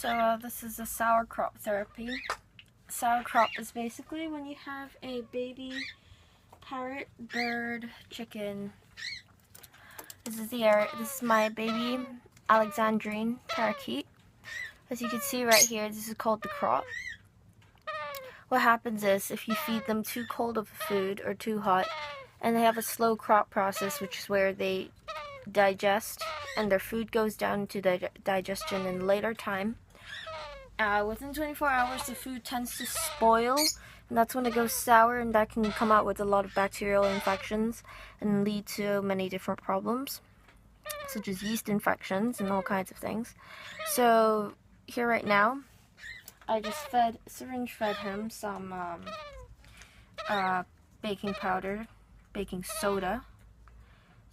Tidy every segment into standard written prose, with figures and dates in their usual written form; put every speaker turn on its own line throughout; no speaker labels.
So this is a sour crop therapy. Sour crop is basically when you have a baby parrot, bird, chicken. This is my baby Alexandrine parakeet. As you can see right here, this is called the crop. What happens is if you feed them too cold of food or too hot, and they have a slow crop process, which is where they digest and their food goes down to digestion in later time. Within 24 hours, the food tends to spoil, and that's when it goes sour, and that can come out with a lot of bacterial infections and lead to many different problems, such as yeast infections and all kinds of things. So here right now, I just syringe fed him some baking powder, baking soda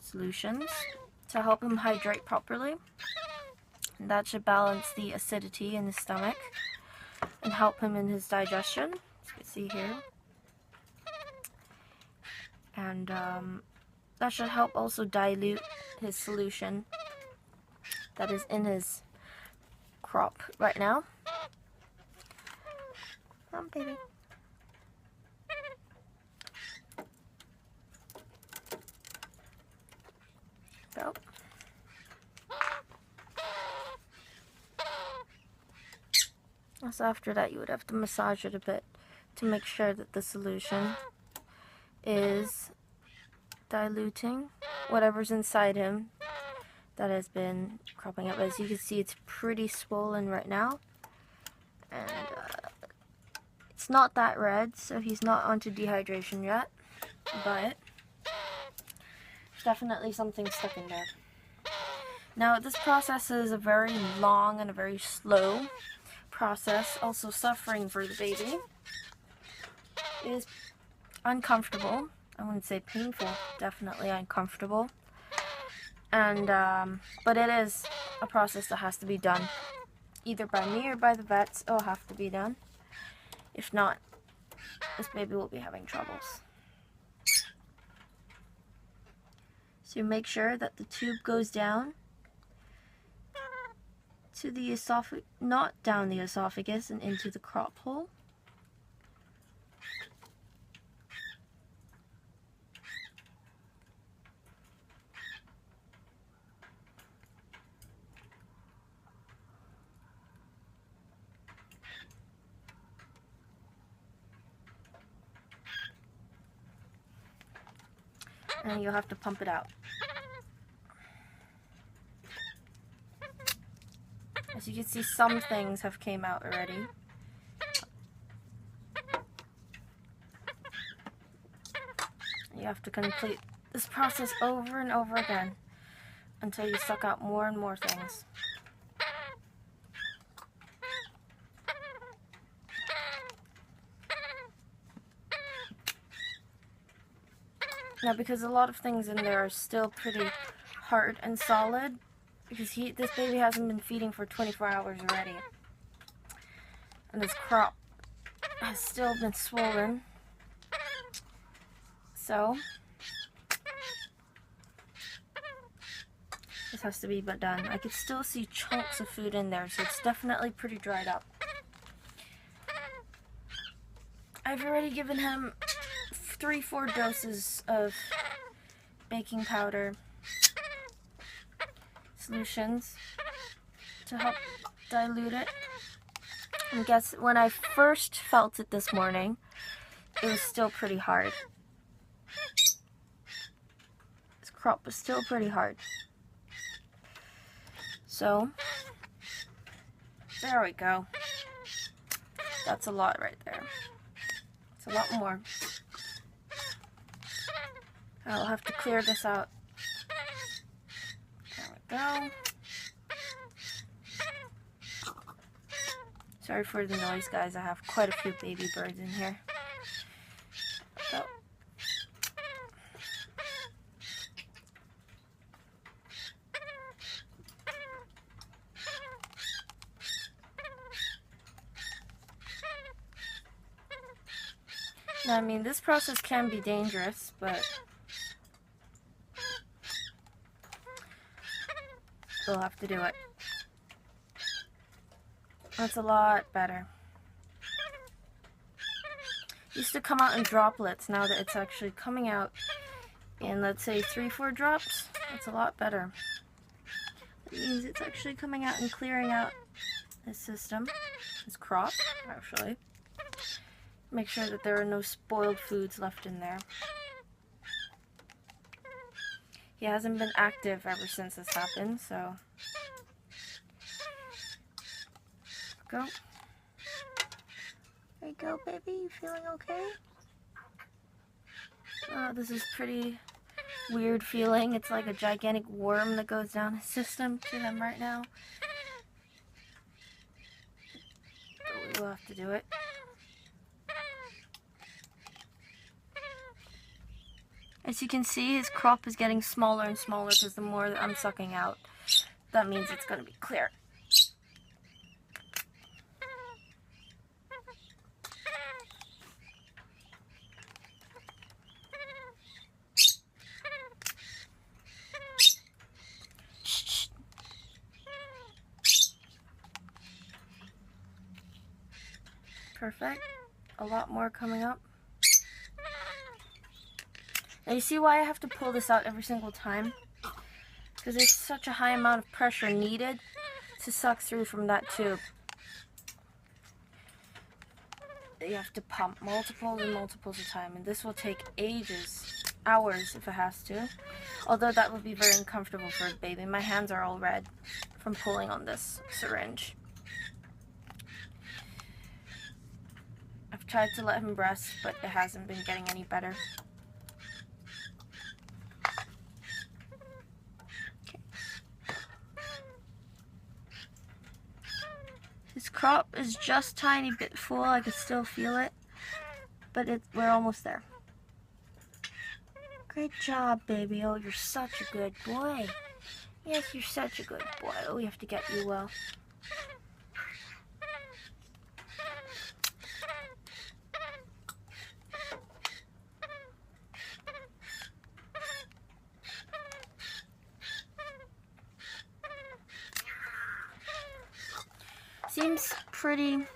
solutions to help him hydrate properly. And that should balance the acidity in his stomach and help him in his digestion, as you can see here. And that should help also dilute his solution that is in his crop right now. Come on, baby. Go. So after that, you would have to massage it a bit to make sure that the solution is diluting whatever's inside him that has been cropping up. As you can see, it's pretty swollen right now, and it's not that red, so he's not onto dehydration yet, but definitely something stuck in there. Now, this process is a very long and a very slow process. Also, suffering for the baby is uncomfortable. I wouldn't say painful, definitely uncomfortable. And but it is a process that has to be done, either by me or by the vets. It'll have to be done. If not, this baby will be having troubles. So you make sure that the tube goes down to the esophagus, not down the esophagus and into the crop hole. And you'll have to pump it out. As you can see, some things have came out already. You have to complete this process over and over again until you suck out more and more things. Now, because a lot of things in there are still pretty hard and solid, because this baby hasn't been feeding for 24 hours already, and his crop has still been swollen, so this has to be done. I could still see chunks of food in there, so it's definitely pretty dried up. I've already given him 3-4 doses of baking powder solutions to help dilute it. And guess, when I first felt it this morning, it was still pretty hard. This crop was still pretty hard. So, there we go. That's a lot right there. It's a lot more. I'll have to clear this out. There we go. Sorry for the noise, guys. I have quite a few baby birds in here. So. Now, I mean, this process can be dangerous, but we'll have to do it. That's a lot better. It used to come out in droplets. Now that it's actually coming out in, let's say, 3-4 drops, that's a lot better. That means it's actually coming out and clearing out his system, his crop, actually. Make sure that there are no spoiled foods left in there. He hasn't been active ever since this happened, so go. There you go, baby. You feeling okay? Oh, this is pretty weird feeling. It's like a gigantic worm that goes down his system to him right now. But we will have to do it. As you can see, his crop is getting smaller and smaller because the more that I'm sucking out, that means it's going to be clear. Perfect. A lot more coming up. Now you see why I have to pull this out every single time? Because there's such a high amount of pressure needed to suck through from that tube. You have to pump multiples and multiples of time, and this will take ages, hours if it has to. Although that would be very uncomfortable for a baby. My hands are all red from pulling on this syringe. I've tried to let him breast, but it hasn't been getting any better. His crop is just a tiny bit full. I can still feel it, but we're almost there. Great job, baby. Oh, you're such a good boy. Yes, you're such a good boy. Oh, we have to get you well. Seems pretty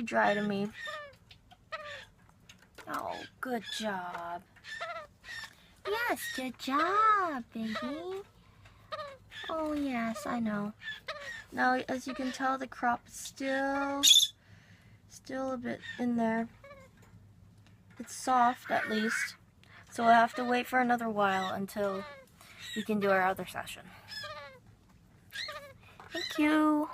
dry to me. Oh, good job. Yes, good job, baby. Oh, yes, I know. Now, as you can tell, the crop is still a bit in there. It's soft, at least. So we'll have to wait for another while until we can do our other session. Thank you.